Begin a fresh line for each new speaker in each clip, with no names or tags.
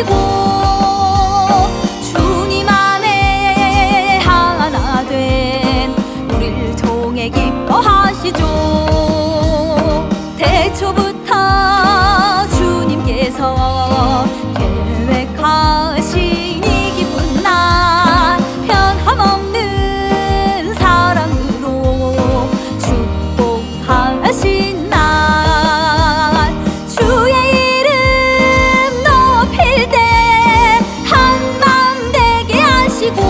하시고 주님 안에 하나 된 우리를 통해 기뻐하시죠. 태초부터 주님께서 계획하신 이 기쁜 날 변함없는 사랑으로 축복하신 날 주의 이름 높일 때 한맘 되게 하시고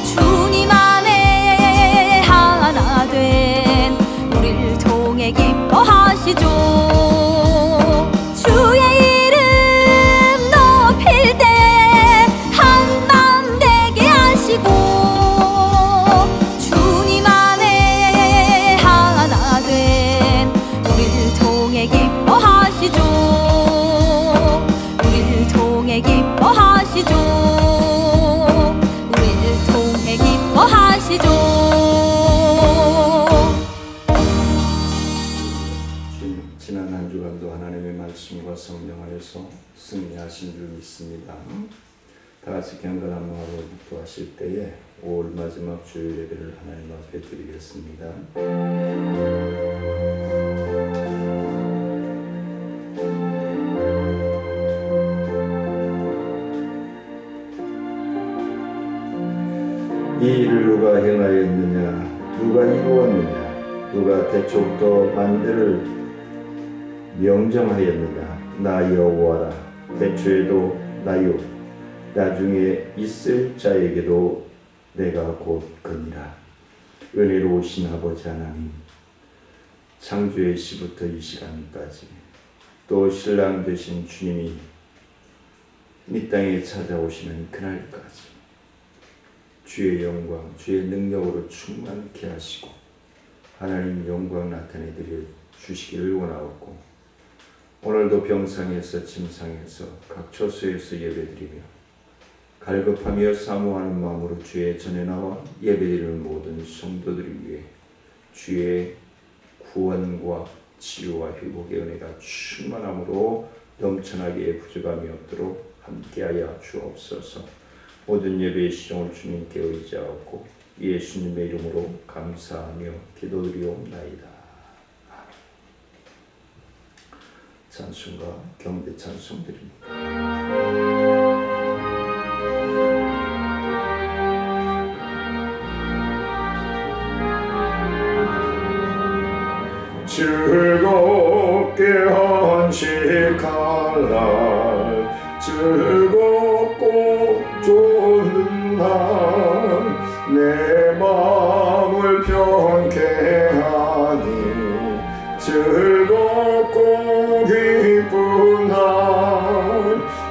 주님 안에 하나 된 우리를 통해 기뻐하시죠.
지난 한 주간도 하나님의 말씀과 성령 안에서 승리하신 줄 믿습니다. 다 같이 경건한 마음으로 기도하실 때에 5월 마지막 주일 예배를 하나님 앞에 드리겠습니다. 이 일을 누가 행하였느냐? 누가 이루었느냐? 누가 태초부터 만대를 명정하였느냐? 나 여호와라. 태초에도 나요, 나중에 있을 자에게도 내가 곧 그니라. 은혜로우신 아버지 하나님, 창조의 시부터 이 시간까지 또 신랑 되신 주님이 이 땅에 찾아오시는 그날까지 주의 영광, 주의 능력으로 충만케 하시고 하나님 영광 나타내 드려 주시기를 원하옵고, 오늘도 병상에서 침상에서 각 처소에서 예배드리며 갈급하며 사모하는 마음으로 주의 전에 나와 예배드리는 모든 성도들을 위해 주의 구원과 치유와 회복의 은혜가 충만함으로 넘쳐나게 부족함이 없도록 함께하여 주옵소서. 모든 예배의 시종을 주님께 의지하고 예수님의 이름으로 감사하며 기도드리옵나이다. 찬송과 경배 찬송 드립니다. 즐겁게 한식할 날, 즐겁고 좋은 날, 내 마음을 편케 하니 즐겁고 기쁜 날,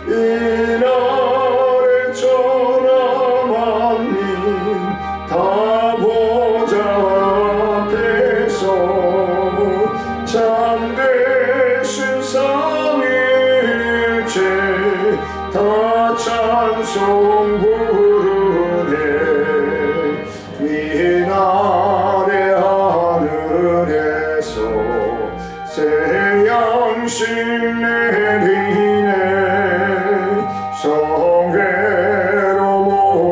이날에 전하 만민 다 보좌 앞에서 참되신 삼위일체 다 찬송 부르네. 이날의 하늘에서 새 양식 내리네. 성회로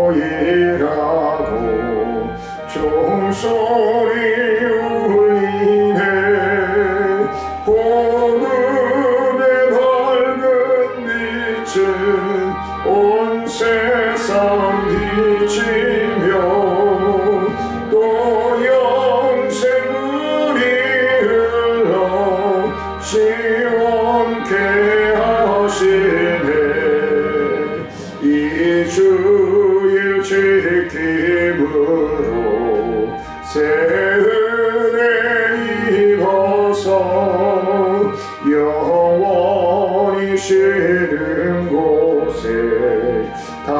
모이라고 종소리 울리네. 복음의 밝은 빛은 온 세상 비치며 또 영생물이 흘러 시원케 하시네. 이 주일 지킴으로 새 은혜 입어서 영원히 쉬는 곳에 다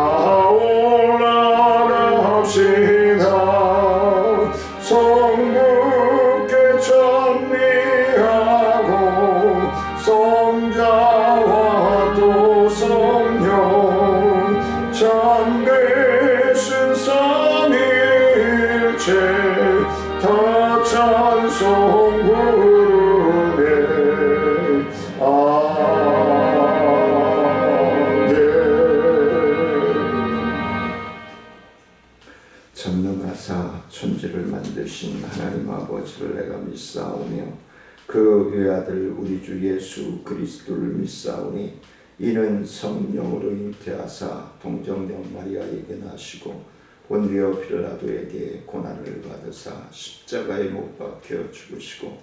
주신 하나님 아버지를 내가 믿사오며 그 외아들 우리 주 예수 그리스도를 믿사오니 이는 성령으로 잉태하사 동정녀 마리아에게 나시고 본디오 빌라도에게 고난을 받으사 십자가에 못 박혀 죽으시고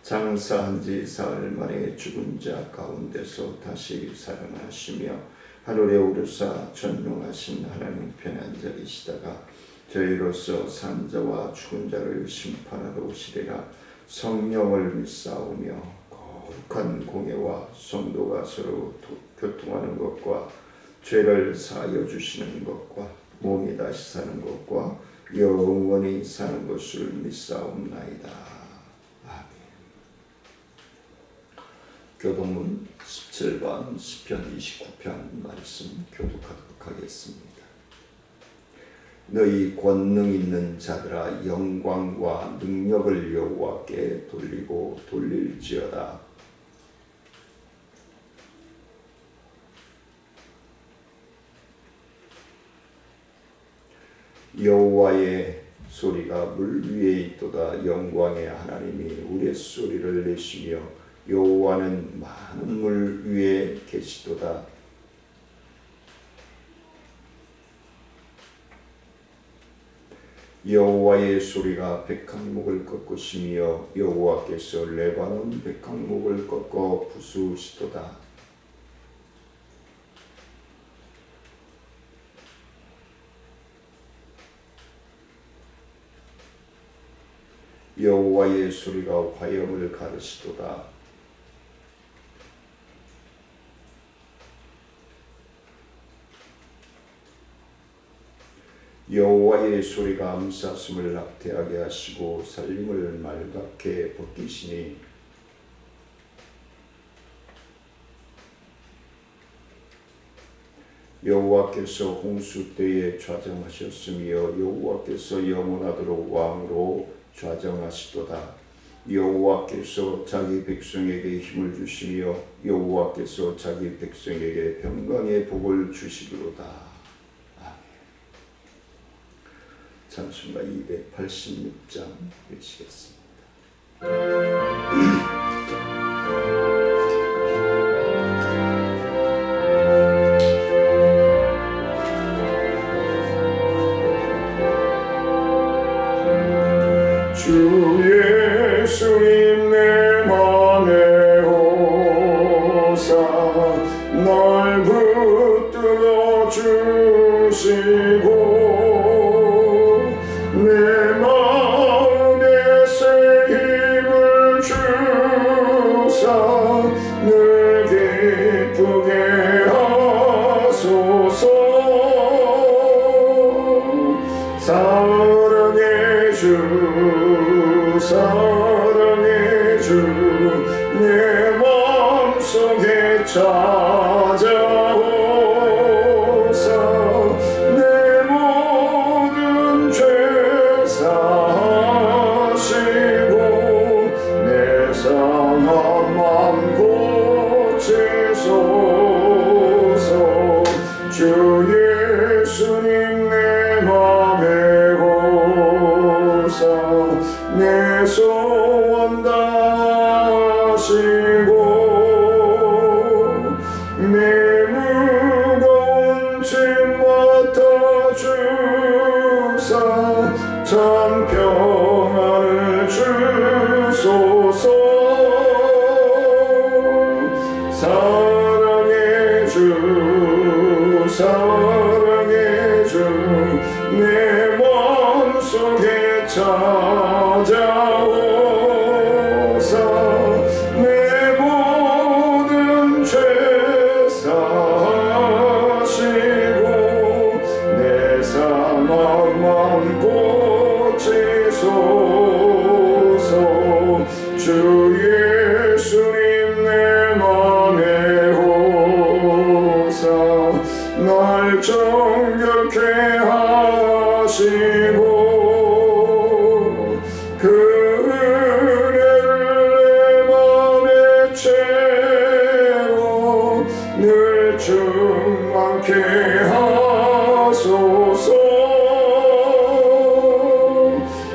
장사한 지 사흘 만에 죽은 자 가운데서 다시 살아나시며 하늘에 오르사 전능하신 하나님 편에 앉아 계시다가 저희로서 산자와 죽은 자를 심판하러 오시리라. 성령을 믿사오며 거룩한 공예와 성도가 서로 교통하는 것과 죄를 사하여 주시는 것과 몸이 다시 사는 것과 영원히 사는 것을 믿사옵나이다. 아멘. 교동문 17번 시편 29편 말씀 교독하도록 하겠습니다. 너희 권능 있는 자들아 영광과 능력을 여호와께 돌리고 돌릴지어다. 여호와의 소리가 물 위에 있도다. 영광의 하나님이 우레소리를 내시며 여호와는 많은 물 위에 계시도다. 여호와의 소리가 백향목을 꺾으시며 여호와께서 레바논 백향목을 꺾어 부수시도다. 여호와의 소리가 화염을 가르시도다. 여호와의 소리가 암사슴을 낙태하게 하시고 살림을 말갛게 벗기시니 여호와께서 홍수 때에 좌정하셨으며 여호와께서 영원하도록 왕으로 좌정하시도다. 여호와께서 자기 백성에게 힘을 주시며 여호와께서 자기 백성에게 평강의 복을 주시리로다. 찬송가 286장 읽으시겠습니다. 주 예수님 내 맘에 오사 날 붙들어 주시고 내 마음에 새 힘을 주사 늘 기쁘게 하소서. 사랑의 주 사랑의 주 내 마음속에 찾아오사 내 모든 죄 사하시고 내 상한 맘 고치소서. 주 예수님 내 맘에 오사 내 소원 다하시고 내 무거운 짐 맡아주사 참 평안을 주소서. 사랑의 주 사랑의 주 내 마음속에 찾아오사 내 모든 죄 사하시고 내 상한 맘 고치소서. 주 예수님 내 맘에 오사 날 정결케 하시고 그 은혜를 내 맘에 채워 늘 충만케 하소서.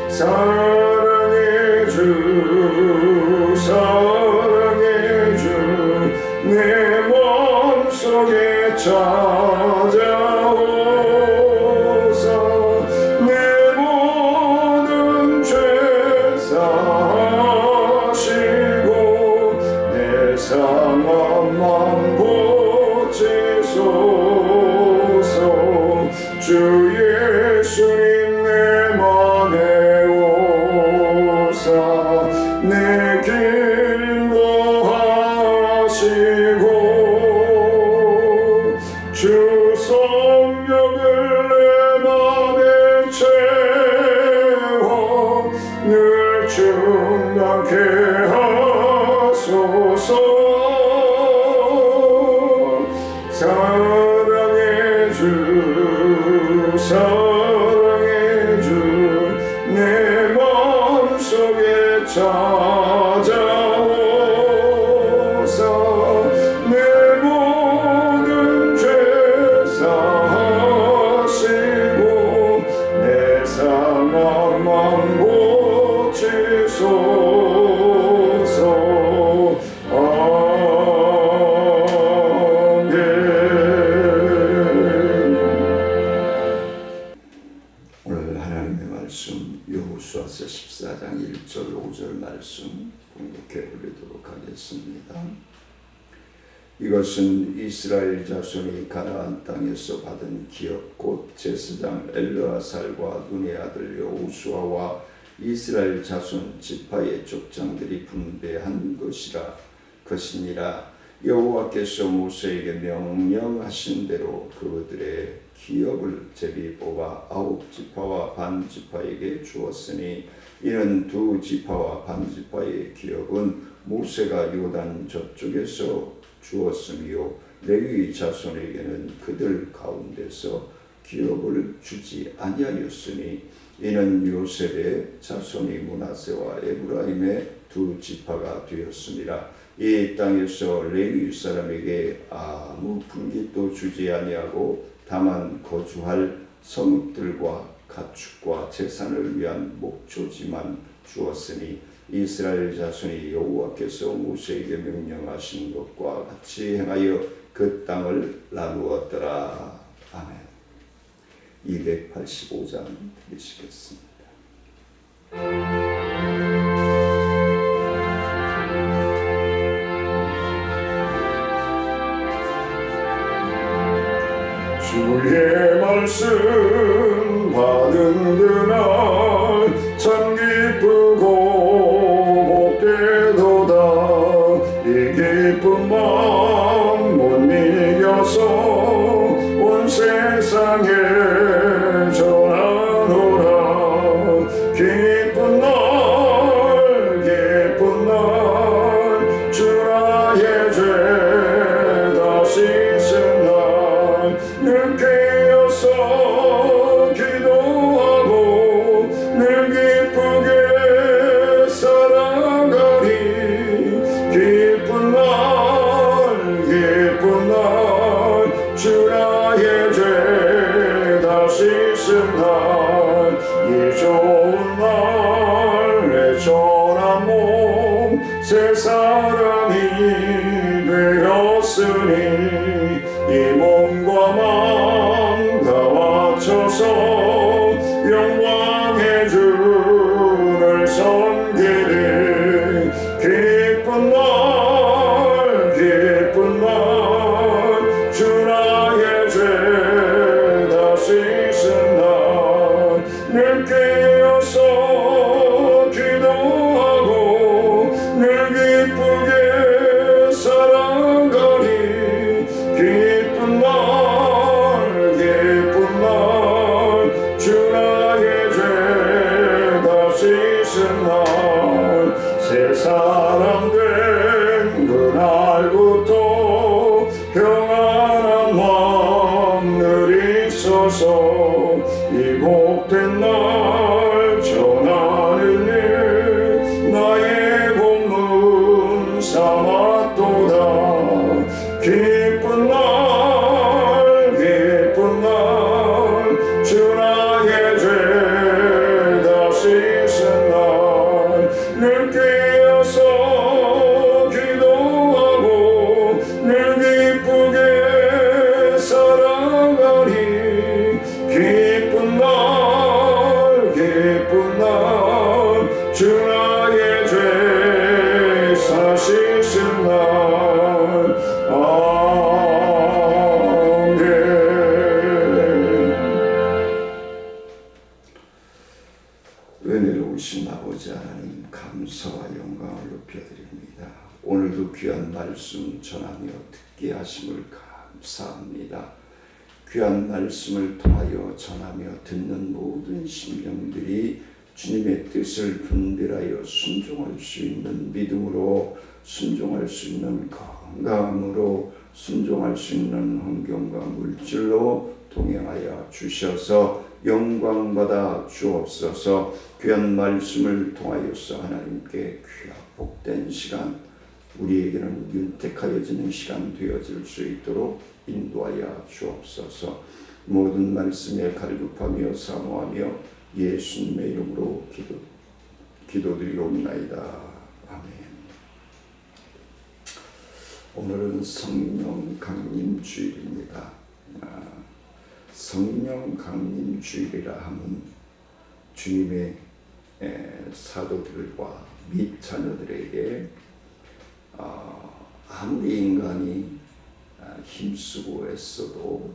사랑의 찾아오사 내 모든 죄 사하시고 내 상함만 고치소서 주 예수님 내 맘에 오사 내 길 인도하시고 주 성령을 내 맘에 채워 늘 충만케 하소서 사랑의 주 사랑의 주 내 마음속에 찾아오사 내 모든 죄 사하시고 내 상함만 고치소서 아멘. 오늘 하나님의 말씀 여호수아서 14장 1절 5절 말씀 공독해 보도록 하겠습니다. 이것은 이스라엘 자손이 가나안 땅에서 받은 기업 곧 제사장 엘르아살과 눈의 아들 여호수아와 이스라엘 자손 지파의 족장들이 분배한 것이니라. 여호와께서 모세에게 명령하신 대로 그들의 기업을 제비 뽑아 9지파와 반 지파에게 주었으니 이는 2지파와 반 지파의 기업은 모세가 요단 저쪽에서 주었으며 레위 자손에게는 그들 가운데서 기업을 주지 아니하였으니 이는 요셉의 자손이 므낫세와 에브라임의 2지파가 되었습니다. 이 땅에서 레위 사람에게 아무 분깃도 주지 아니하고 다만 거주할 성읍들과 가축과 재산을 위한 목초지만 주었으니 이스라엘 자손이 여호와께서 모세에게 명령하신 것과 같이 행하여 그 땅을 나누었더라. 아멘. 285장 드리시겠습니다. 주의 말씀 받은 그날 참 기쁘고 복되도다. 이 기쁜 마음 못 이겨서 온 세상에 전하노라. 기쁜 날 주나의 죄 다 씻은 날 늘 깨어서 기도하고 늘 기쁘게 살아가리. 기쁜 날 주나의 죄 다 씻은 날 이 좋은 날에 전한 몸 새 사람이 되었으니 이 몸과 마음 다 바쳐서 영광의 주를 섬기리. 기쁜 날 주나의 죄 다 씻은 날 늘 깨어서 기도하고 늘 기쁘게 살아가리. 기쁜 날 주나의 죄 다 씻은 날 새 사람 된 그날부터 평안한 마음 늘 있어서 이 복된 날 전하는 일 나의 공문 삼았도다. 기쁜 날 주나의 죄 다 씻은 날 늘 깨어서 기도하고 늘 기쁘게 귀한 말씀 전하며 듣게 하심을 감사합니다. 귀한 말씀을 통하여 전하며 듣는 모든 심령들이 주님의 뜻을 분별하여 순종할 수 있는 믿음으로, 순종할 수 있는 건강함으로, 순종할 수 있는 환경과 물질로 동행하여 주셔서 영광받아 주옵소서. 귀한 말씀을 통하여서 하나님께 귀한 복된 시간, 우리에게는 윤택하여지는 시간 되어질 수 있도록 인도하여 주옵소서. 모든 말씀에 갈급하며 사모하며 예수님의 이름으로 기도드리옵나이다. 아멘. 오늘은 성령 강림 주일입니다. 성령 강림 주일이라 하면 주님의 사도들과 및 자녀들에게 아무리 인간이 힘쓰고 애써도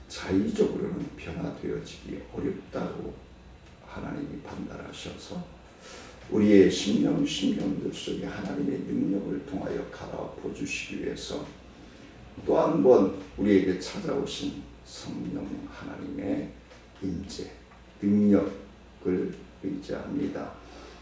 자의적으로는 변화되어지기 어렵다고 하나님이 판단하셔서 우리의 심령들 속에 하나님의 능력을 통하여 갈아엎어 주시기 위해서 또 한 번 우리에게 찾아오신 성령 하나님의 임재, 능력을 의지합니다.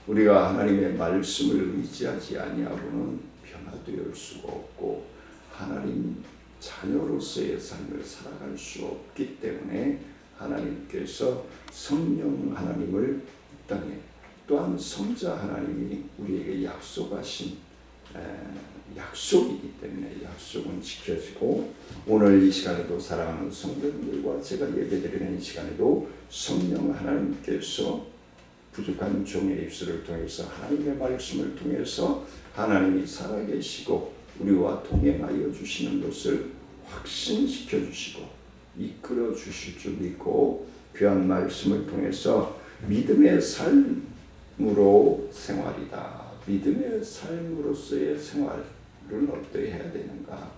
우리가 하나님의 말씀을 의지하지 아니하고는 변화되어 수가 없고 하나님 자녀로서의 삶을 살아갈 수 없기 때문에 하나님께서 성령 하나님을 이 땅에, 또한 성자 하나님이 우리에게 약속하신 약속이기 때문에 약속은 지켜지고, 오늘 이 시간에도 사랑하는 성도님들과 제가 예배드리는 이 시간에도 성령 하나님께서 부족한 종의 입술을 통해서 하나님의 말씀을 통해서 하나님이 살아계시고 우리와 동행하여 주시는 것을 확신시켜 주시고 이끌어 주실 줄 믿고, 귀한 말씀을 통해서 믿음의 삶으로 생활이다. 믿음의 삶으로서의 생활을 어떻게 해야 되는가?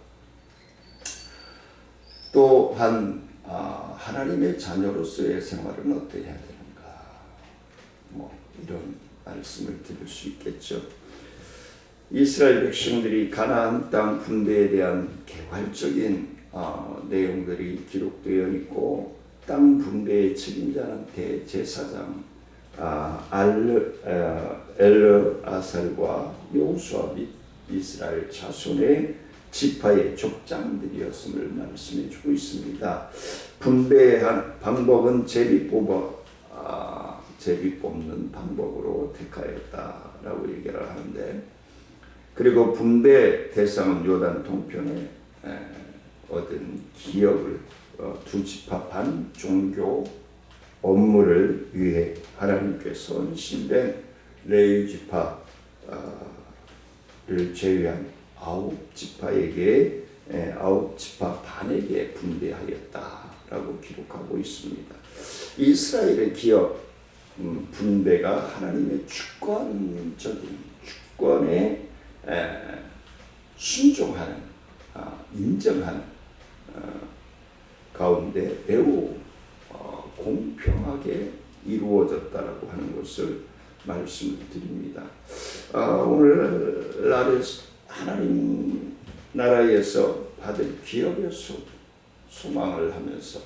또한 하나님의 자녀로서의 생활은 어떻게 해야 되는가? 이런 말씀을 드릴 수 있겠죠. 이스라엘 백성들이 가나안 땅 분배에 대한 개괄적인 내용들이 기록되어 있고, 땅 분배의 책임자는 대제사장 엘르아살과 여호수아 및 이스라엘 자손의 지파의 족장들이었음을 말씀해 주고 있습니다. 분배한 방법은 제비 뽑는 방법으로 택하였다라고 얘기를 하는데, 그리고 분배 대상은 요단 동편에 얻은 기업을 두 지파 반 종교 업무를 위해 하나님께 선신된 레위 지파를 제외한 9지파에게 9지파 반에게 분배하였다라고 기록하고 있습니다. 이스라엘의 기업 분배가 하나님의 주권적인 주권에 순종하는, 인정하는 가운데 매우 공평하게 이루어졌다라고 하는 것을 말씀을 드립니다. 오늘날에 하나님 나라에서 받을 기업의 소망을 하면서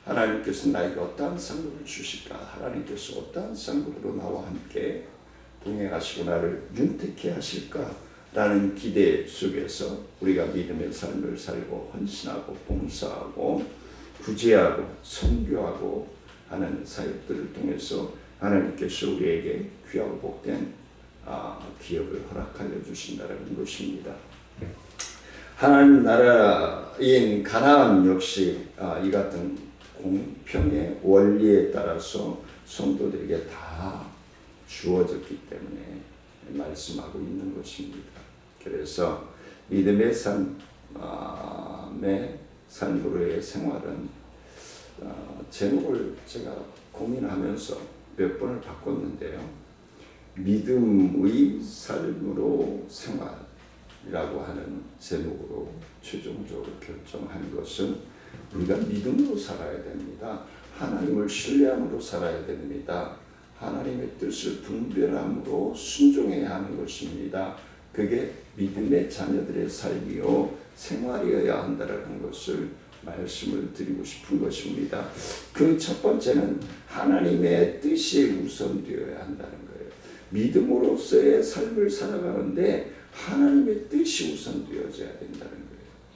하나님께서 나에게 어떠한 상급을 주실까? 하나님께서 어떠한 상급으로 나와 함께 동행하시고 나를 윤택해 하실까? 라는 기대 속에서 우리가 믿음의 삶을 살고 헌신하고 봉사하고 구제하고 선교하고 하는 사역들을 통해서 하나님께서 우리에게 귀하고 복된 기업을 허락하여 주신다는 것입니다. 하나님 나라인 가나안 역시 이 같은 공평의 원리에 따라서 성도들에게 다 주어졌기 때문에 말씀하고 있는 것입니다. 그래서 믿음의 삶으로의 생활은 제목을 제가 고민하면서 몇 번을 바꿨는데요. 믿음의 삶으로 생활이라고 하는 제목으로 최종적으로 결정한 것은 우리가 믿음으로 살아야 됩니다. 하나님을 신뢰함으로 살아야 됩니다. 하나님의 뜻을 분별함으로 순종해야 하는 것입니다. 그게 믿음의 자녀들의 삶이요 생활이어야 한다는 것을 말씀을 드리고 싶은 것입니다. 그 첫 번째는 하나님의 뜻이 우선되어야 한다는 거예요. 믿음으로서의 삶을 살아가는데 하나님의 뜻이 우선되어져야 된다는 거예요.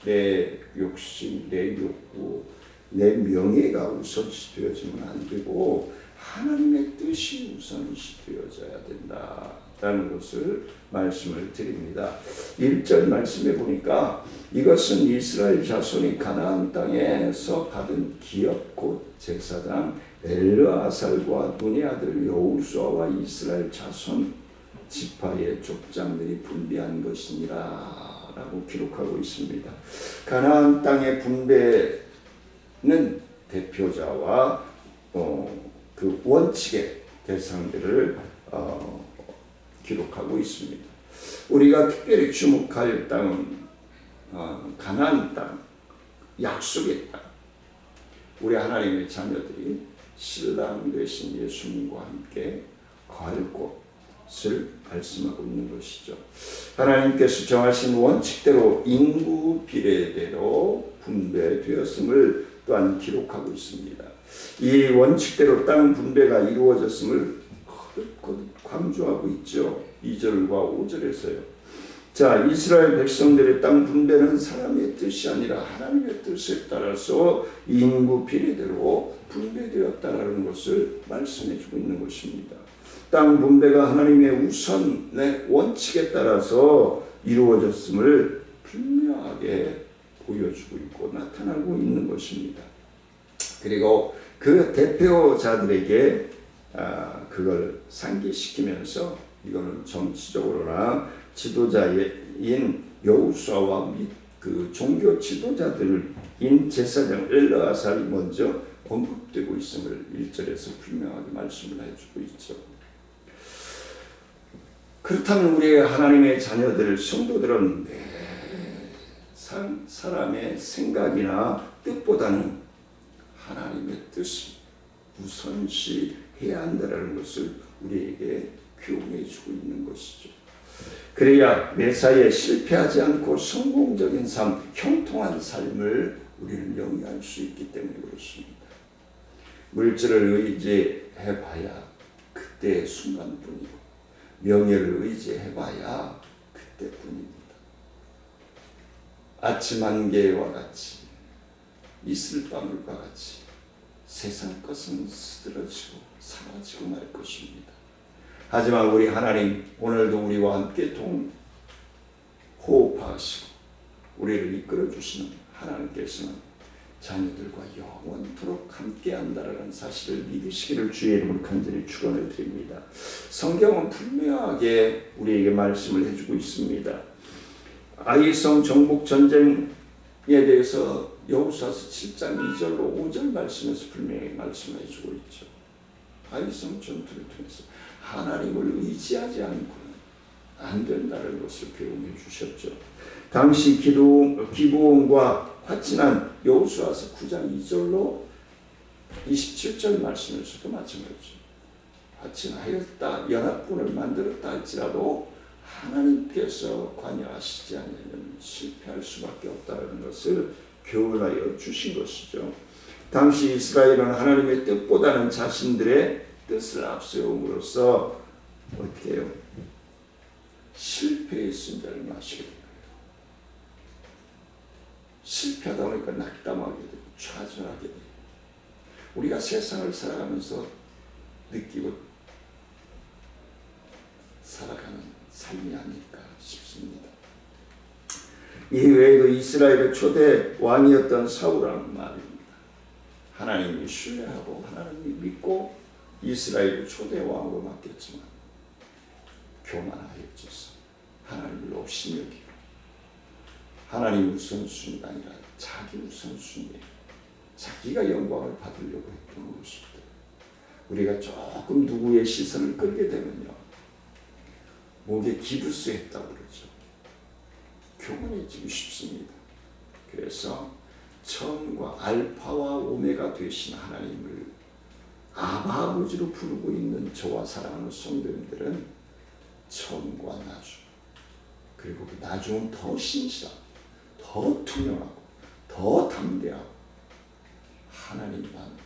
내 욕심, 내 욕구, 내 명예가 우선시 되어지면 안 되고 하나님의 뜻이 우선시 되어져야 된다라는 것을 말씀을 드립니다. 1절 말씀에 보니까 이것은 이스라엘 자손이 가나안 땅에서 받은 기업 곧 제사장 엘르아살과 눈의 아들 여호수아와 이스라엘 자손 지파의 족장들이 분배한 것이니라 라고 기록하고 있습니다. 가나안 땅의 분배는 대표자와 그 원칙의 대상들을 기록하고 있습니다. 우리가 특별히 주목할 땅은 가나안 땅, 약속의 땅. 우리 하나님의 자녀들이 신랑 되신 예수님과 함께 거할 곳을 말씀하고 있는 것이죠. 하나님께서 정하신 원칙대로 인구 비례대로 분배되었음을 또한 기록하고 있습니다. 이 원칙대로 땅 분배가 이루어졌음을 거듭 강조하고 있죠. 2절과 5절에서요. 자, 이스라엘 백성들의 땅 분배는 사람의 뜻이 아니라 하나님의 뜻에 따라서 인구 비례대로 분배되었다라는 것을 말씀해주고 있는 것입니다. 땅 분배가 하나님의 우선의 원칙에 따라서 이루어졌음을 분명하게 보여주고 있고 나타나고 있는 것입니다. 그리고 그 대표자들에게 그걸 상기시키면서 이거는 정치적으로나 지도자인 여호수아와 및 그 종교 지도자들인 제사장 엘르아살이 먼저 언급되고 있음을 1절에서 분명하게 말씀을 해주고 있죠. 그렇다면 우리의 하나님의 자녀들, 성도들은 사람의 생각이나 뜻보다는 하나님의 뜻이 우선시해야 한다는 것을 우리에게 교훈해 주고 있는 것이죠. 그래야 매사에 실패하지 않고 성공적인 삶, 형통한 삶을 우리는 영위할 수 있기 때문에 그렇습니다. 물질을 의지해봐야 그때의 순간뿐이고 명예를 의지해봐야 그때뿐입니다. 아침 안개와 같이 이슬방울과 같이 세상 것은 쓰러지고 사라지고 말 것입니다. 하지만 우리 하나님 오늘도 우리와 함께 호흡하시고 우리를 이끌어 주시는 하나님께서는 자녀들과 영원토록 함께 한다라는 사실을 믿으시기를 주의 이름으로 간절히 축원을 드립니다. 성경은 분명하게 우리에게 말씀을 해주고 있습니다. 아이성 정복 전쟁에 대해서 여호수아서 7장 2절로 5절 말씀에서 분명히 말씀해 주고 있죠. 아이성 전투를 통해서 하나님을 의지하지 않고는 안 된다는 것을 교훈해 주셨죠. 당시 기브온과 화친한 여호수아서 9장 2절로 27절 말씀에서도 마찬가지죠. 화친하였다 연합군을 만들었다 할지라도 하나님께서 관여하시지 않으면 실패할 수밖에 없다는 것을 교훈하여 주신 것이죠. 당시 이스라엘은 하나님의 뜻보다는 자신들의 뜻을 앞세움으로써 어떻게 해요? 실패의 순자를 마시게 됩니다. 실패하다 보니까 낙담하게 되고 좌절하게 되고 우리가 세상을 살아가면서 느끼고 살아가는 삶이 아닐까 싶습니다. 이외에도 이스라엘의 초대 왕이었던 사울왕 말입니다. 하나님이 신뢰하고 하나님이 믿고 이스라엘의 초대 왕으로 맡겼지만 교만하였죠. 하나님을 없이 여기고 하나님 우선순위가 아니라 자기 우선순위에 자기가 영광을 받으려고 했던 것입니다. 우리가 조금 누구의 시선을 끌게 되면요 목에 기부스했다고 그러죠. 교만해지기 쉽습니다. 그래서 처음과 알파와 오메가 되신 하나님을 아바 아버지로 부르고 있는 저와 사랑하는 성도님들은 처음과 나중 그리고 그 나중은 더 신실하고 더 투명하고 더 담대하고 하나님만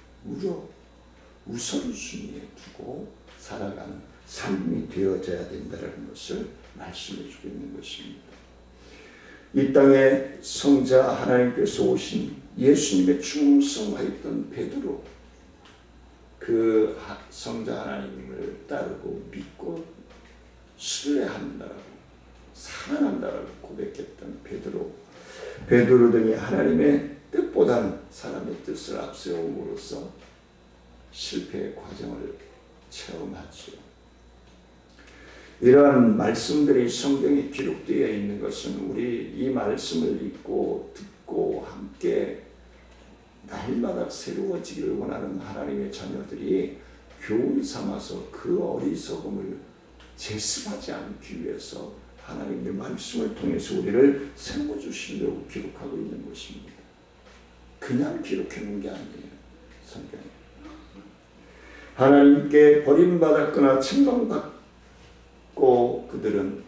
우선순위에 두고 살아가는 삶이 되어져야 된다는 것을 말씀해 주고 있는 것입니다. 이 땅에 성자 하나님께서 오신 예수님의 충성하였던 베드로, 그 성자 하나님을 따르고 믿고 신뢰한다라고 사랑한다라고 고백했던 베드로 등이 하나님의 뜻보다는 사람의 뜻을 앞세움으로써 실패의 과정을 체험하지요. 이러한 말씀들이 성경에 기록되어 있는 것은 우리 이 말씀을 읽고 듣고 함께 날마다 새로워지기를 원하는 하나님의 자녀들이 교훈 삼아서 그 어리석음을 제습하지 않기 위해서 하나님의 말씀을 통해서 우리를 세워주시려고 기록하고 있는 것입니다. 그냥 기록해 놓은 게 아니에요. 성경에 하나님께 버림받았거나 책망받고 그들은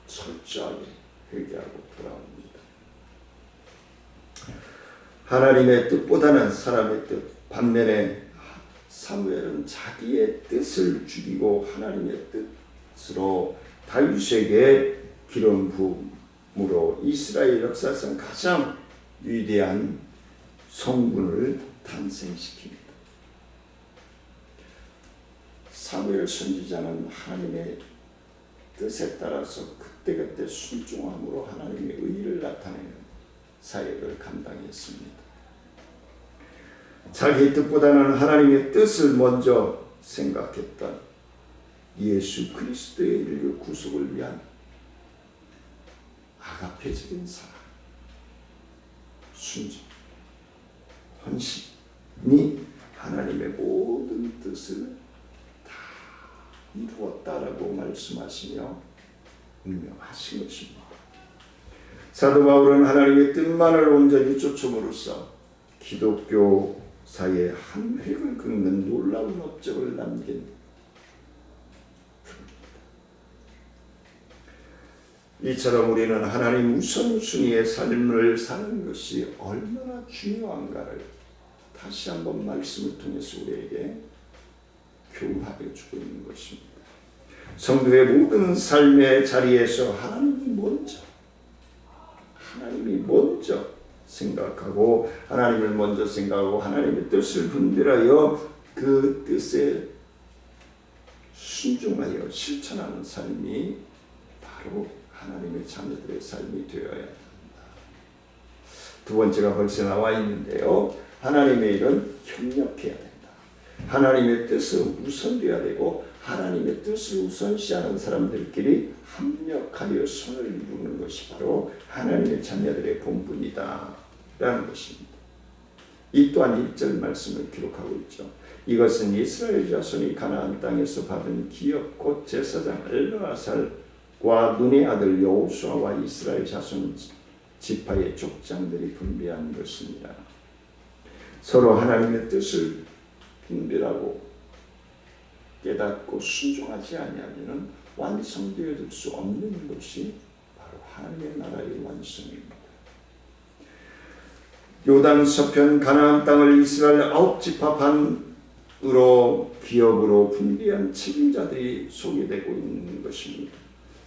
철저하게 회개하고 돌아옵니다. 하나님의 뜻보다는 사람의 뜻, 반면에 사무엘은 자기의 뜻을 죽이고 하나님의 뜻으로 다윗에게 기름 부음으로 이스라엘 역사상 가장 위대한 성군을 탄생시킵니다. 사무엘 선지자는 하나님의 뜻에 따라서 그때그때 순종함으로 하나님의 의를 나타내는 사역을 감당했습니다. 자기 뜻보다는 하나님의 뜻을 먼저 생각했던 예수 그리스도의 인류 구속을 위한 아가페적인 사랑, 순종, 헌신이 하나님의 모든 뜻을 다 이루었다라고 말씀하시며 운명하신 것입니다. 사도 바울은 하나님의 뜻만을 온전히 쫓음으로써 기독교 사회의 한 획을 긋는 놀라운 업적을 남긴 이처럼 우리는 하나님 우선순위의 삶을 사는 것이 얼마나 중요한가를 다시 한번 말씀을 통해서 우리에게 교훈하여 주고 있는 것입니다. 성도의 모든 삶의 자리에서 하나님이 먼저 생각하고 하나님을 먼저 생각하고 하나님의 뜻을 분별하여 그 뜻에 순종하여 실천하는 삶이 바로 하나님의 자녀들의 삶이 되어야 합니다. 두 번째가 벌써 나와 있는데요. 하나님의 일은 협력해야 된다. 하나님의 뜻은 우선되어야 되고 하나님의 뜻을 우선시하는 사람들끼리 합력하여 선을 이루는 것이 바로 하나님의 자녀들의 본분이다 라는 것입니다. 이 또한 1절 말씀을 기록하고 있죠. 이것은 이스라엘 자손이 가나안 땅에서 받은 기업 곧 제사장 엘르아살과 눈의 아들 여호수아와 이스라엘 자손 지파의 족장들이 분배한 것입니다. 서로 하나님의 뜻을 분별하고 깨닫고 순종하지 아니하면 완성되어질 수 없는 것이 바로 하나님의 나라의 완성입니다. 요단 서편 가나안 땅을 이스라엘 9지파 반으로 기업으로 분배한 책임자들이 소개되고 있는 것입니다.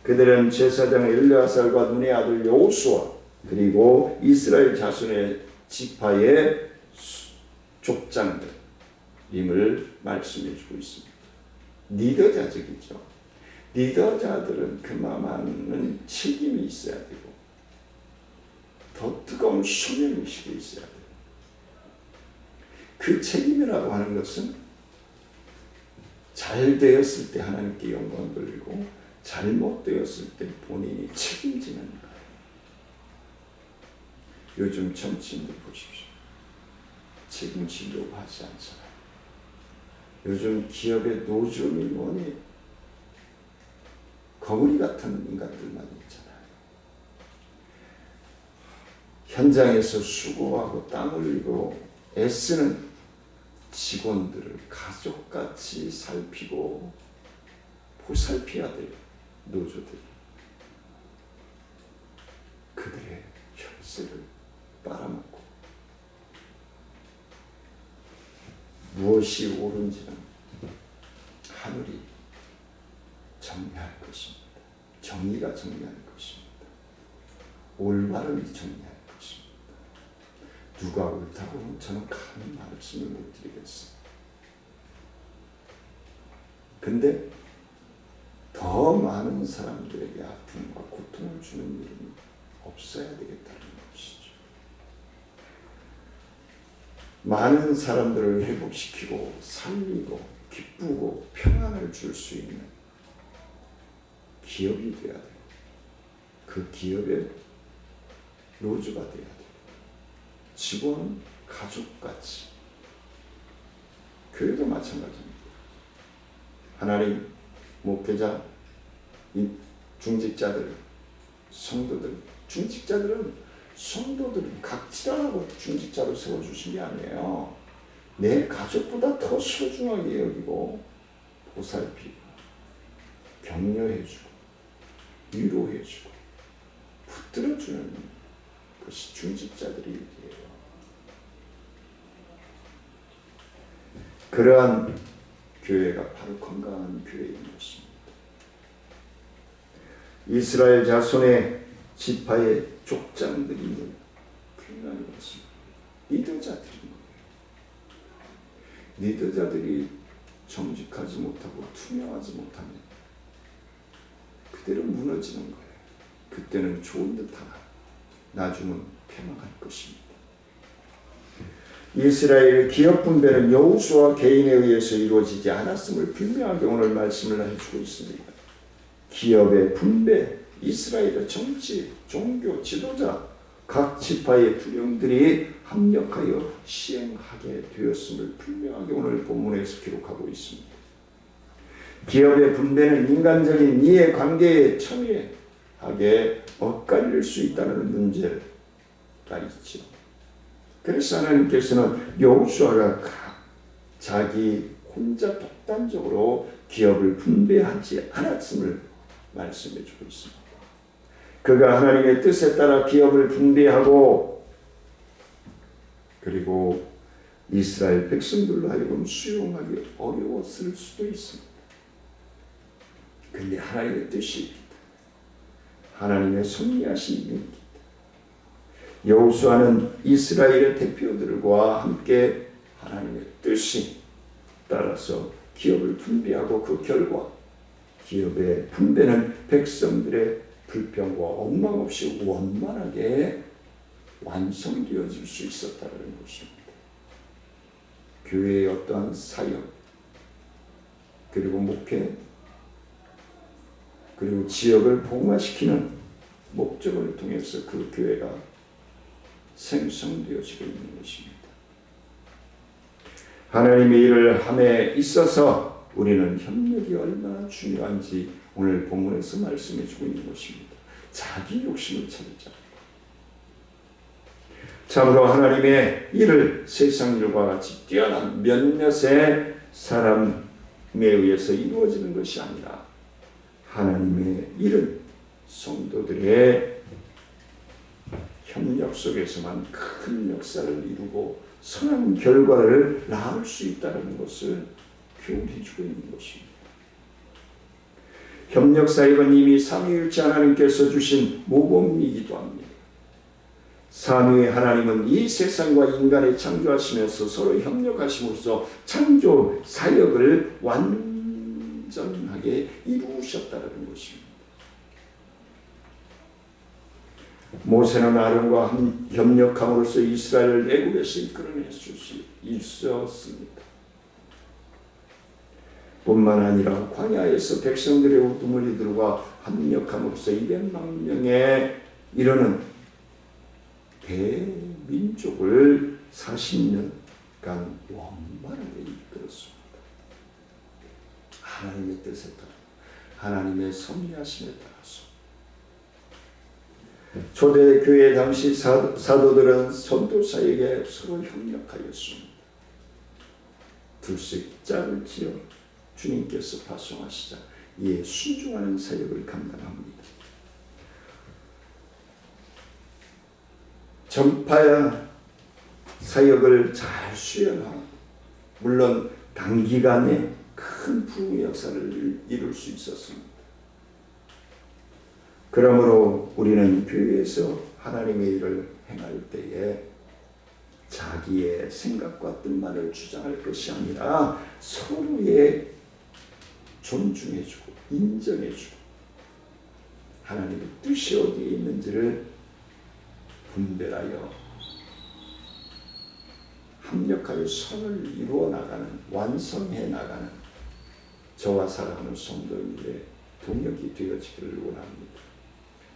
그들은 제사장 엘르아살과 눈의 아들 여호수아 그리고 이스라엘 자손의 지파의 족장들임을 말씀해 주고 있습니다. 리더자적이죠. 리더자들은 그만한 책임이 있어야 되고 더 뜨거운 소명의식이 있어야 돼요. 그 책임이라고 하는 것은 잘 되었을 때 하나님께 영광 돌리고 잘못되었을 때 본인이 책임지는 거예요. 요즘 정치인들 보십시오. 책임지려고 하지 않잖아요. 요즘 기업의 노조니 뭐니 거물이 같은 인간들만 있잖아요. 현장에서 수고하고 땀 흘리고 애쓰는 직원들을 가족같이 살피고 보살펴야 돼요. 노조들이. 그들의 혈세를 빨아먹고 무엇이 옳은지는 하늘이 정리할 것입니다. 정의가 정리할 것입니다. 올바름이 정리할 것입니다. 누가 옳다고 저는 큰 말씀을 못 드리겠어요. 근데 더 많은 사람들에게 아픔과 고통을 주는 일은 없어야 되겠다는 것이죠. 많은 사람들을 회복시키고 살리고 기쁘고 평안을 줄 수 있는 기업이 되어야 돼요. 그 기업의 노조가 되어야 돼요. 직원은 가족같이. 교회도 마찬가지입니다. 하나님 목회자, 중직자들, 성도들, 중직자들은 성도들은 각질하고 중직자로 세워주신 게 아니에요. 내 가족보다 더 소중하게 여기고 보살피고 격려해주고 위로해주고 붙들어주는 것이 중직자들의 일이에요. 그러한 교회가 바로 건강한 교회인 것입니다. 이스라엘 자손의 지파의 족장들이 분명한 것입니다. 리더자들인 거예요. 리더자들이 정직하지 못하고 투명하지 못하면 그대로 무너지는 거예요. 그때는 좋은 듯하나 나중은 패망할 것입니다. 이스라엘의 기업 분배는 여호수아 개인에 의해서 이루어지지 않았음을 분명하게 오늘 말씀을 해주고 있습니다. 기업의 분배, 이스라엘의 정치, 종교, 지도자, 각 지파의 투령들이 합력하여 시행하게 되었음을 분명하게 오늘 본문에서 기록하고 있습니다. 기업의 분배는 인간적인 이해관계에 첨예하게 엇갈릴 수 있다는 문제가 있죠. 그래서 하나님께서는 여호수아가 자기 혼자 독단적으로 기업을 분배하지 않았음을 말씀해 주고 있습니다. 그가 하나님의 뜻에 따라 기업을 분배하고 그리고 이스라엘 백성들로 하여금 수용하기 어려웠을 수도 있습니다. 그런데 하나님의 뜻이 하나님의 섭리하신 일입니다. 여호수아는 이스라엘의 대표들과 함께 하나님의 뜻이 따라서 기업을 분배하고 그 결과 기업의 분배는 백성들의 불평과 엉망 없이 원만하게 완성되어질 수 있었다는 것입니다. 교회의 어떠한 사역 그리고 목회 그리고 지역을 복마시키는 목적을 통해서 그 교회가 생성되어지고 있는 것입니다. 하나님의 일을 함에 있어서 우리는 협력이 얼마나 중요한지 오늘 본문에서 말씀해 주고 있는 것입니다. 자기 욕심을 차리자. 참으로 하나님의 일을 세상 일과 같이 뛰어난 몇몇의 사람에 의해서 이루어지는 것이 아니라 하나님의 일은 성도들의 협력 속에서만 큰 역사를 이루고 선한 결과를 낳을 수 있다는 것을 교훈해 주고 있는 것입니다. 협력 사역은 이미 삼위일체 하나님께서 주신 모범이기도 합니다. 삼위의 하나님은 이 세상과 인간을 창조하시면서 서로 협력하심으로써 창조 사역을 완전하게 이루셨다는 것입니다. 모세는 아론과 협력함으로써 이스라엘을 애굽에서 이끌어내실 수 있었습니다. 뿐만 아니라 광야에서 백성들의 우두머리들과 합력함으로써 200만 명에 이르는 대민족을 40년간 원만하게 이끌었습니다. 하나님의 뜻에 따라 하나님의 섭리하심에 따라서 초대교회 당시 사도들은 선교사에게 서로 협력하였습니다. 둘씩 짝을 지어 주님께서 파송하시자 이에 순종하는 사역을 감당합니다. 전파 사역을 잘 수행하고 물론 단기간에 큰 부흥의 역사를 이룰 수 있었습니다. 그러므로 우리는 교회에서 하나님의 일을 행할 때에 자기의 생각과 뜻만을 주장할 것이 아니라 서로의 존중해주고 인정해주고 하나님의 뜻이 어디에 있는지를 분별하여 합력하여 선을 이루어 나가는, 완성해 나가는 저와 사랑하는 성도님들의 동력이 되어지기를 원합니다.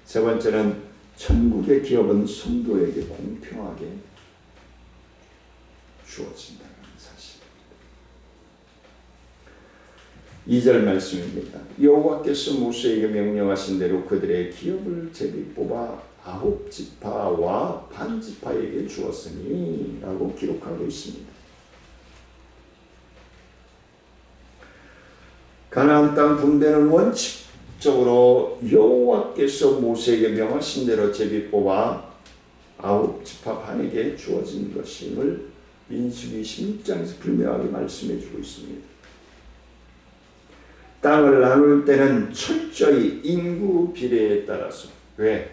세 번째는 천국의 기업은 성도에게 공평하게 주어진다는 사실입니다. 2절 말씀입니다. 여호와께서 모세에게 명령하신 대로 그들의 기업을 제비 뽑아 9지파와 반지파에게 주었으니 라고 기록하고 있습니다. 가나안 땅 분배는 원칙적으로 여호와께서 모세에게 명하신 대로 제비 뽑아 9지파 반에게 주어진 것임을 민수기 16장에서 분명하게 말씀해 주고 있습니다. 땅을 나눌 때는 철저히 인구 비례에 따라서 왜?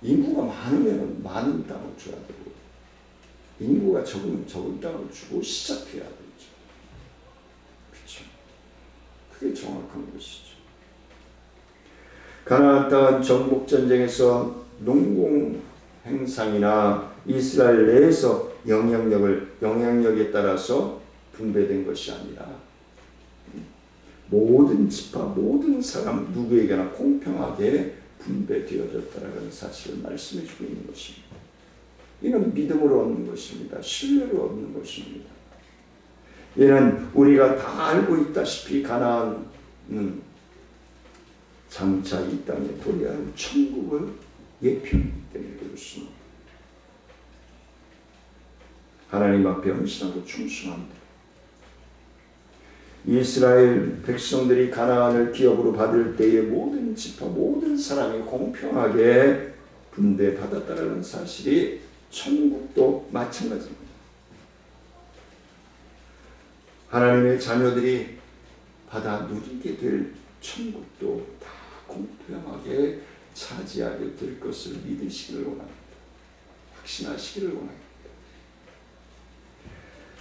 인구가 많으면 많은 땅을 줘야 되고 인구가 적으면 적은 땅을 주고 시작해야 되죠. 그렇죠? 그게 정확한 것이죠. 가나안 땅은 정복전쟁에서 농공 행상이나 이스라엘 내에서 영향력에 따라서 분배된 것이 아니라 모든 지파, 모든 사람 누구에게나 공평하게 분배되어졌다는 사실을 말씀해주고 있는 것입니다. 이는 믿음으로 얻는 것입니다. 신뢰로 얻는 것입니다. 이는 우리가 다 알고 있다시피 가나안은 장차 이 땅에 도래하는 천국을 예표하기 때문에 그렇습니다. 하나님 앞에 헌신하고 충성합니다. 이스라엘 백성들이 가나안을 기업으로 받을 때에 모든 지파, 모든 사람이 공평하게 분배받았다는 사실이 천국도 마찬가지입니다. 하나님의 자녀들이 받아 누리게 될 천국도 다 공평하게 차지하게 될 것을 믿으시기를 원합니다. 확신하시기를 원합니다.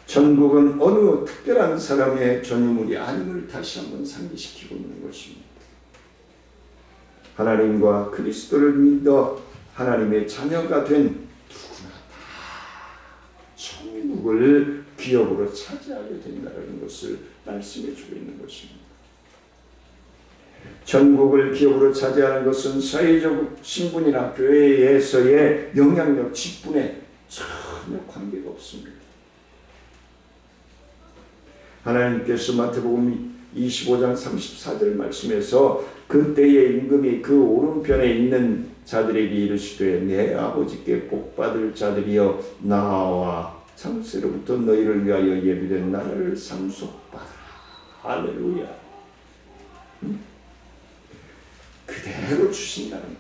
천국은 어느 특별한 사람의 전유물이 아님을 다시 한번 상기시키고 있는 것입니다. 하나님과 그리스도를 믿어 하나님의 자녀가 된 누구나 다 천국을 기업으로 차지하게 된다는 것을 말씀해 주고 있는 것입니다. 천국을 기업으로 차지하는 것은 사회적 신분이나 교회에서의 영향력, 직분에 전혀 관계가 없습니다. 하나님께서 마태복음 25장 34절 말씀에서 그때의 임금이 그 오른편에 있는 자들에게 이르시되 내 아버지께 복받을 자들이여 나와 창세로부터 너희를 위하여 예비된 나라를 상속받으라. 할렐루야. 그대로 주신다는 거예요.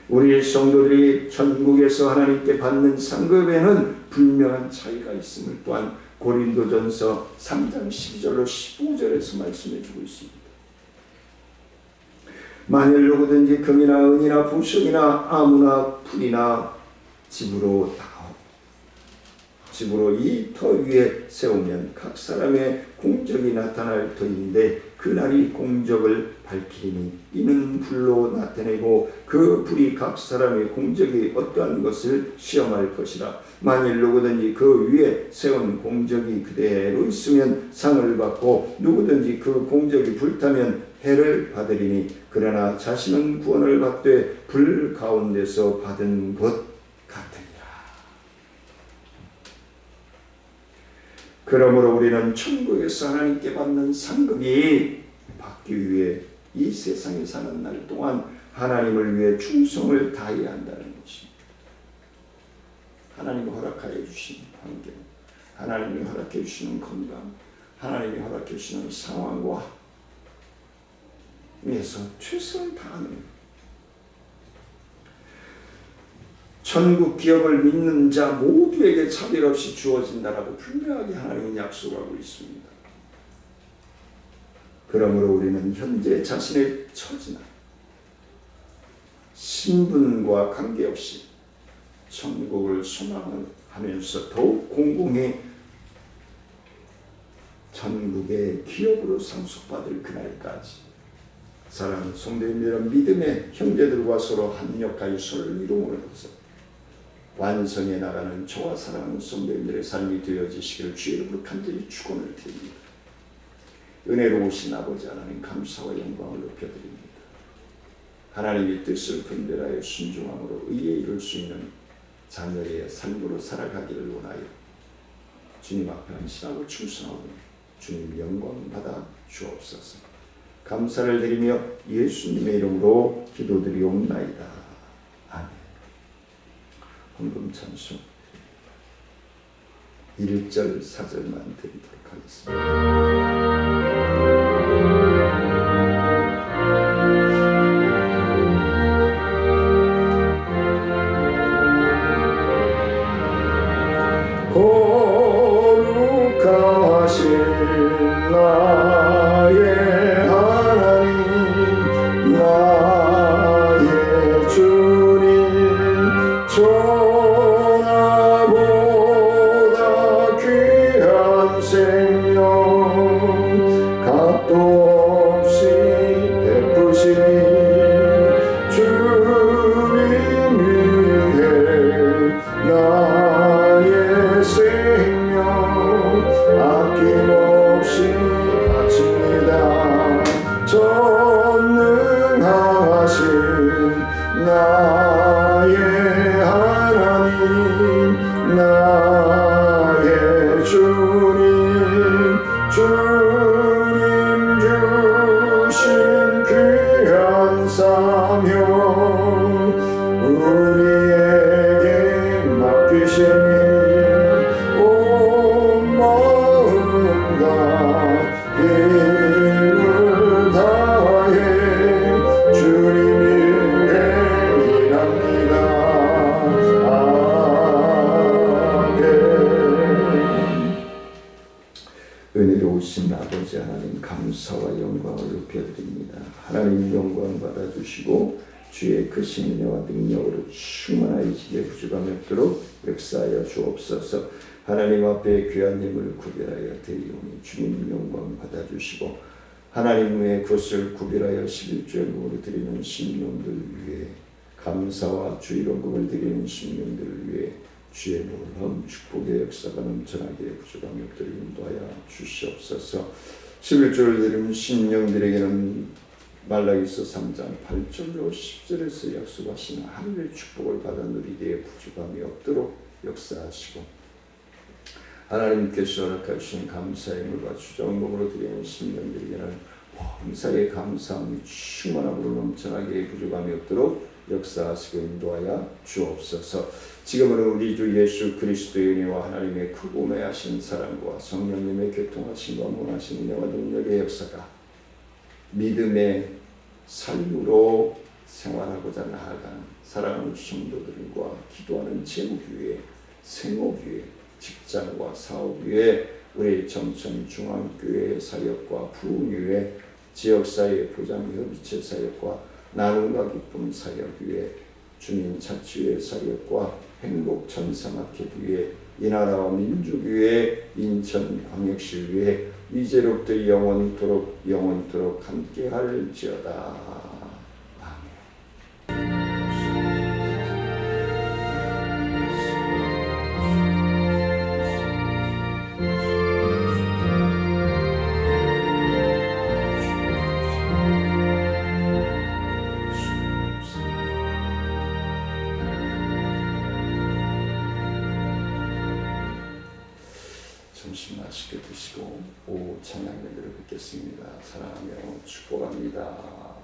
우리의 성도들이 천국에서 하나님께 받는 상급에는 분명한 차이가 있음을 또한 고린도전서 3장 12절로 15절에서 말씀해 주고 있습니다. 만일 누구든지 금이나 은이나 보석이나 아무나 풀이나 집으로 이 터 위에 세우면 각 사람의 공적이 나타날 터인데 그날이 공적을 밝히니 이는 불로 나타내고 그 불이 각 사람의 공적이 어떠한 것을 시험할 것이라. 만일 누구든지 그 위에 세운 공적이 그대로 있으면 상을 받고 누구든지 그 공적이 불타면 해를 받으리니 그러나 자신은 구원을 받되 불 가운데서 받은 것 같으니라. 그러므로 우리는 천국에서 하나님께 받는 상급이 받기 위해 이 세상에 사는 날 동안 하나님을 위해 충성을 다해야 한다는 것입니다. 하나님이 허락하여 주신 환경, 하나님이 허락해 주시는 건강, 하나님이 허락해 주시는 상황과 위해서 최선을 다하는 천국 기업을 믿는 자 모두에게 차별 없이 주어진다라고 분명하게 하나님은 약속하고 있습니다. 그러므로 우리는 현재 자신의 처지나 신분과 관계없이 천국을 소망하면서 더욱 공공히 천국의 기업으로 상속받을 그날까지 사랑하는 성도님들, 믿음의 형제들과 서로 합력하여 손을 이루면서 완성해 나가는 저와 사랑하는 성도님들의 삶이 되어지시기를 주의 이름으로 간절히 축원을 드립니다. 은혜로우신 아버지 하나님, 감사와 영광을 높여드립니다. 하나님의 뜻을 분별하여 순종함으로 의에 이룰 수 있는 자녀의 삶으로 살아가기를 원하여 주님 앞에 헌신하고 충성하고 주님 영광 받아 주옵소서. 감사를 드리며 예수님의 이름으로 기도드리옵나이다. 아멘. 헌금 찬송 1절 4절만 드리도록 하겠습니다. 거룩하신 나의 하나님, 나의 주님, 천하보다 귀한 생명 값도 없이 베푸시니 주님 위해 나의 생명 아낌없이 바칩니다. 전능하신 나의 하나님, 나의 주님, 주님 주신 귀한 사명 우리에게 맡기시니 온 마음과 힘을 다해 주님 위해 일합니다. 아멘. 은혜로우신 아버지 하나님, 감사와 영광을 높여드립니다. 하나님 영광 받아주시고 주의 크신 은혜와 능력으로 충만하시기에 부족함이 없도록 역사하여 주옵소서. 하나님 앞에 귀한 힘을 구별하여 드리오니 주님 영광 받아주시고 하나님 외에 그것을 구별하여 11조연금으로 드리는 심령들 위해 감사와 주일원금을 드리는 심령들을 위해 주의 놀라운 축복의 역사가 넘쳐나게 부족함이 없도록 인도하여 주시옵소서. 11조를 드리는 심령들에게는 말라기서 3장 8절로 10절에서 약속하신 하늘의 축복을 받아 누리기에 부족함이 없도록 역사하시고 하나님께서 허락하신 감사의 물과 주정금으로 드리는 심령들에게는 범사의 감사함이 충만함으로 넘쳐나게 부족함이 없도록 역사하시고 인도하여 주옵소서. 지금은 우리 주 예수 그리스도의 은혜와 하나님의 크고 매하신 사랑과 성령님의 교통하심과 원하신 은혜와 능력의 역사가 믿음의 삶으로 생활하고자 나아가는 사랑하는 성도들과 기도하는 제국 위에 생업 위에 직장과 사업 위에 우리 정천 중앙교회 사역과 부흥 위에 지역사회 보장협의체 사역과 나눔과 기쁨 사역 위에 주님 자치회 사역과 행복 천사마켓 위에 이 나라와 민족 위에 인천광역시 위에 이제로부터 영원토록 함께할지어다. 점심 맛있게 드시고 오후 찬양 예배를 듣겠습니다. 사랑하며 축복합니다.